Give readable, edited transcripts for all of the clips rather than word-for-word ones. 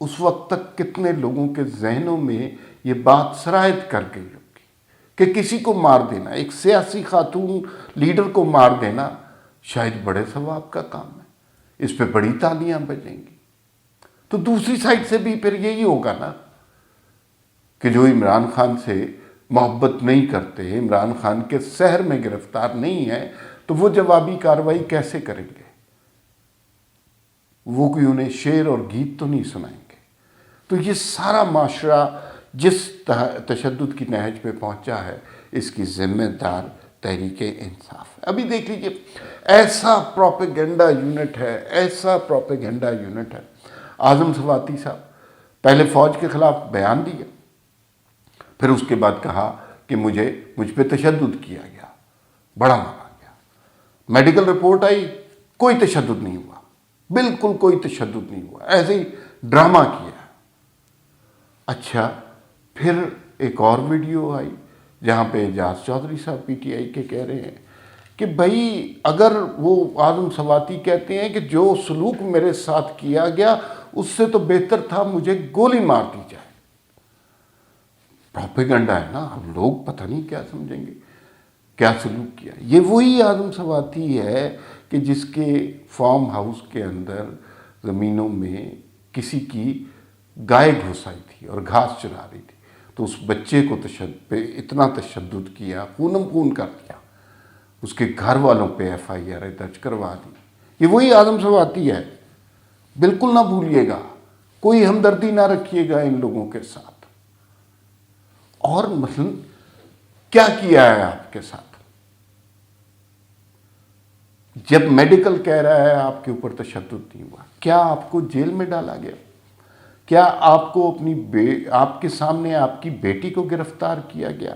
اس وقت تک کتنے لوگوں کے ذہنوں میں یہ بات سرایت کر گئی ہوگی کہ کسی کو مار دینا، ایک سیاسی خاتون لیڈر کو مار دینا شاید بڑے ثواب کا کام ہے، اس پہ بڑی تالیاں بجیں گی۔ تو دوسری سائڈ سے بھی پھر یہی ہوگا نا کہ جو عمران خان سے محبت نہیں کرتے، عمران خان کے سحر میں گرفتار نہیں ہیں، تو وہ جوابی کارروائی کیسے کریں گے؟ وہ کوئی انہیں شعر اور گیت تو نہیں سنائیں گے۔ تو یہ سارا معاشرہ جس تشدد کی نہج پہ پہنچا ہے، اس کی ذمہ دار تحریک انصاف ہے۔ ابھی دیکھ لیجئے، ایسا پروپیگنڈا یونٹ ہے، ایسا پروپیگنڈا یونٹ ہے۔ اعظم سواتی صاحب پہلے فوج کے خلاف بیان دیا، پھر اس کے بعد کہا کہ مجھ پہ تشدد کیا گیا، بڑا مارا گیا۔ میڈیکل رپورٹ آئی، کوئی تشدد نہیں ہوا، بالکل کوئی تشدد نہیں ہوا، ایسے ہی ڈرامہ کیا۔ اچھا، پھر ایک اور ویڈیو آئی جہاں پہ اعجاز چودھری صاحب پی ٹی آئی کے کہہ رہے ہیں کہ بھائی اگر وہ اعظم سواتی کہتے ہیں کہ جو سلوک میرے ساتھ کیا گیا اس سے تو بہتر تھا مجھے گولی مار دی جائے۔ پروپیگنڈا ہے نا، اب لوگ پتہ نہیں کیا سمجھیں گے، کیا سلوک کیا۔ یہ وہی اعظم سواتی ہے کہ جس کے فارم ہاؤس کے اندر زمینوں میں کسی کی گائے گھس آئی تھی اور گھاس چرا رہی تھی، تو اس بچے کو پہ اتنا تشدد کیا، خونم خون کر دیا، اس کے گھر والوں پہ ایف آئی آر درج کروا دی۔ یہ وہی اعظم سواتی ہے، بالکل نہ بھولیے گا، کوئی ہمدردی نہ رکھیے گا ان لوگوں کے ساتھ۔ اور مثلا کیا کیا ہے آپ کے ساتھ؟ جب میڈیکل کہہ رہا ہے آپ کے اوپر تشدد نہیں ہوا، کیا آپ کو جیل میں ڈالا گیا؟ کیا آپ کو آپ کے سامنے آپ کی بیٹی کو گرفتار کیا گیا؟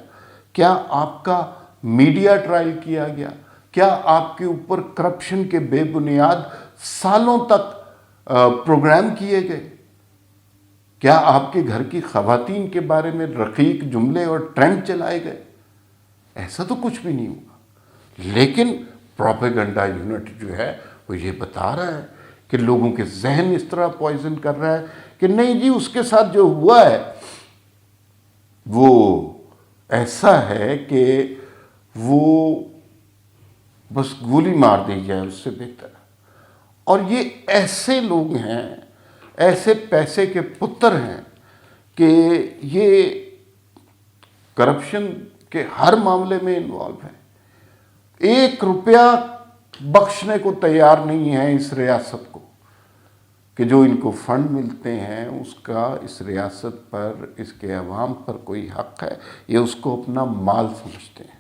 کیا آپ کا میڈیا ٹرائل کیا گیا؟ کیا آپ کے اوپر کرپشن کے بے بنیاد سالوں تک پروگرام کیے گئے؟ کیا آپ کے گھر کی خواتین کے بارے میں رقیق جملے اور ٹرینڈ چلائے گئے؟ ایسا تو کچھ بھی نہیں ہوا، لیکن پروپیگنڈا یونٹ جو ہے وہ یہ بتا رہا ہے کہ لوگوں کے ذہن اس طرح پوائزن کر رہا ہے کہ نہیں جی، اس کے ساتھ جو ہوا ہے وہ ایسا ہے کہ وہ بس گولی مار دی جائے اس سے بہتر ہے۔ اور یہ ایسے لوگ ہیں، ایسے پیسے کے پتر ہیں کہ یہ کرپشن کے ہر معاملے میں انوالو ہیں، 1 روپیہ بخشنے کو تیار نہیں ہے اس ریاست کو، کہ جو ان کو فنڈ ملتے ہیں اس کا اس ریاست پر، اس کے عوام پر کوئی حق ہے، یہ اس کو اپنا مال سمجھتے ہیں۔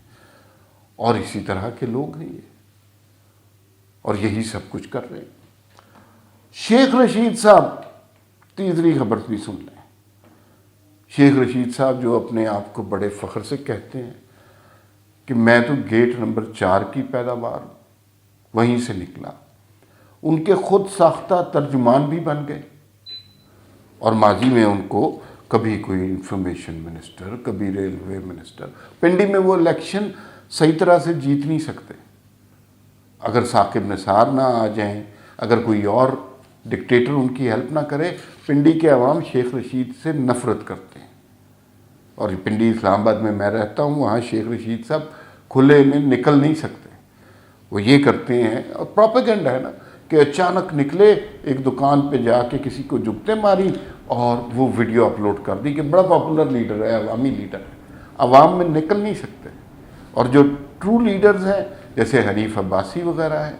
اور اسی طرح کے لوگ ہیں یہ، اور یہی سب کچھ کر رہے ہیں۔ شیخ رشید صاحب، تیسری خبر بھی سن لیں۔ شیخ رشید صاحب جو اپنے آپ کو بڑے فخر سے کہتے ہیں کہ میں تو گیٹ نمبر 4 کی پیداوار وہیں سے نکلا، ان کے خود ساختہ ترجمان بھی بن گئے، اور ماضی میں ان کو کبھی کوئی انفارمیشن منسٹر، کبھی ریلوے منسٹر، پنڈی میں وہ الیکشن صحیح طرح سے جیت نہیں سکتے۔ اگر ثاقب نثار نہ آ جائیں، اگر کوئی اور ڈکٹیٹر ان کی ہیلپ نہ کرے، پنڈی کے عوام شیخ رشید سے نفرت کرتے ہیں۔ اور پنڈی اسلام آباد میں میں رہتا ہوں، وہاں شیخ رشید صاحب کھلے میں نکل نہیں سکتے، وہ یہ کرتے ہیں، اور پروپیگنڈا ہے نا، کہ اچانک نکلے، ایک دکان پہ جا کے کسی کو جگتے ماری اور وہ ویڈیو اپلوڈ کر دی کہ بڑا پاپولر لیڈر ہے، عوامی لیڈر ہے۔ عوام میں نکل نہیں سکتے۔ اور جو ٹرو لیڈرز ہیں جیسے حنیف عباسی وغیرہ ہیں،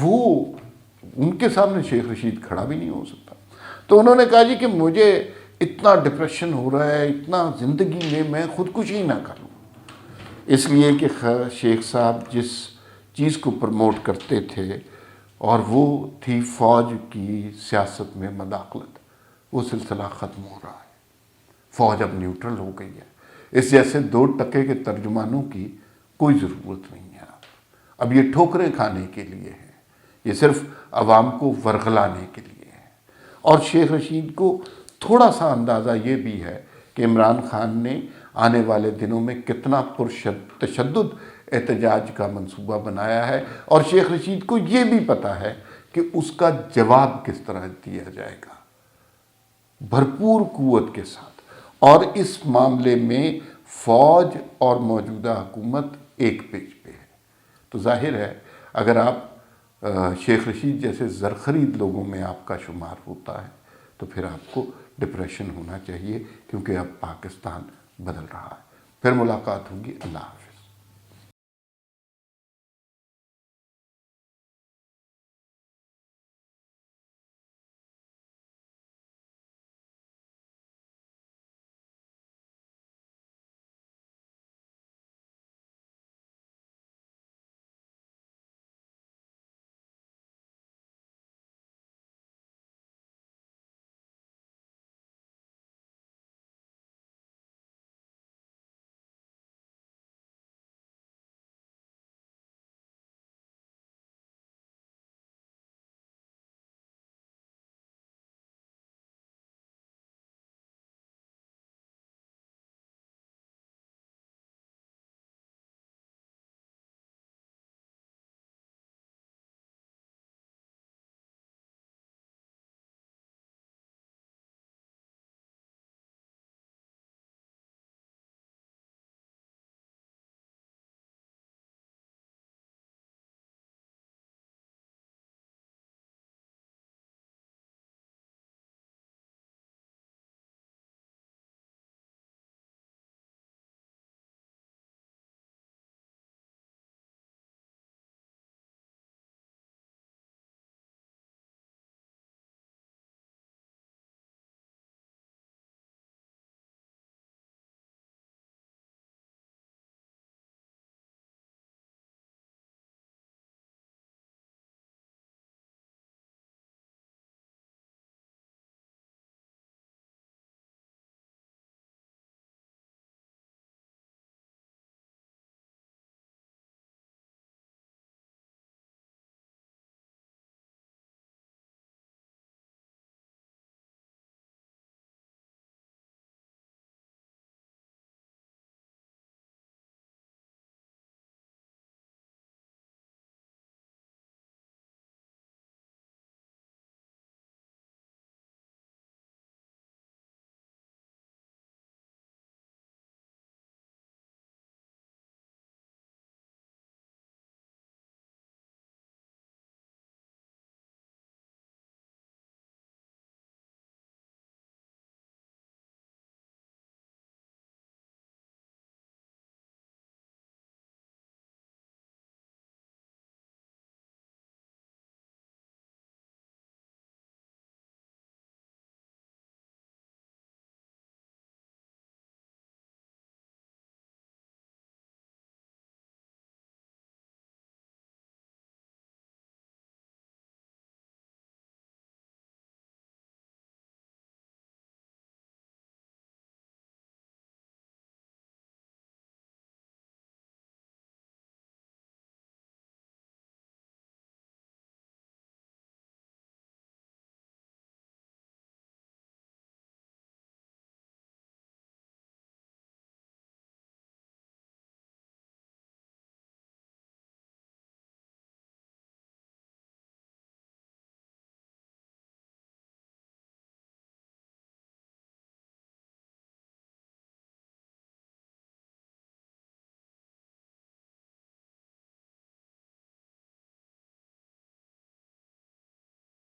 وہ ان کے سامنے شیخ رشید کھڑا بھی نہیں ہو سکتا۔ تو انہوں نے کہا جی کہ مجھے اتنا ڈپریشن ہو رہا ہے، اتنا زندگی میں خودکشی نہ کروں، اس لیے کہ شیخ صاحب جس چیز کو پروموٹ کرتے تھے اور وہ تھی فوج کی سیاست میں مداخلت، وہ سلسلہ ختم ہو رہا ہے۔ فوج اب نیوٹرل ہو گئی ہے، اس جیسے 2 ٹکے کے ترجمانوں کی کوئی ضرورت نہیں ہے۔ اب یہ ٹھوکریں کھانے کے لیے ہے، یہ صرف عوام کو ورغلانے کے لیے ہے۔ اور شیخ رشید کو تھوڑا سا اندازہ یہ بھی ہے کہ عمران خان نے آنے والے دنوں میں کتنا تشدد احتجاج کا منصوبہ بنایا ہے، اور شیخ رشید کو یہ بھی پتہ ہے کہ اس کا جواب کس طرح دیا جائے گا۔ بھرپور قوت کے ساتھ، اور اس معاملے میں فوج اور موجودہ حکومت ایک پیج پہ ہے، تو ظاہر ہے اگر آپ شیخ رشید جیسے زرخرید لوگوں میں آپ کا شمار ہوتا ہے تو پھر آپ کو ڈپریشن ہونا چاہیے، کیونکہ اب پاکستان بدل رہا ہے۔ پھر ملاقات ہوگی، اللہ حافظ۔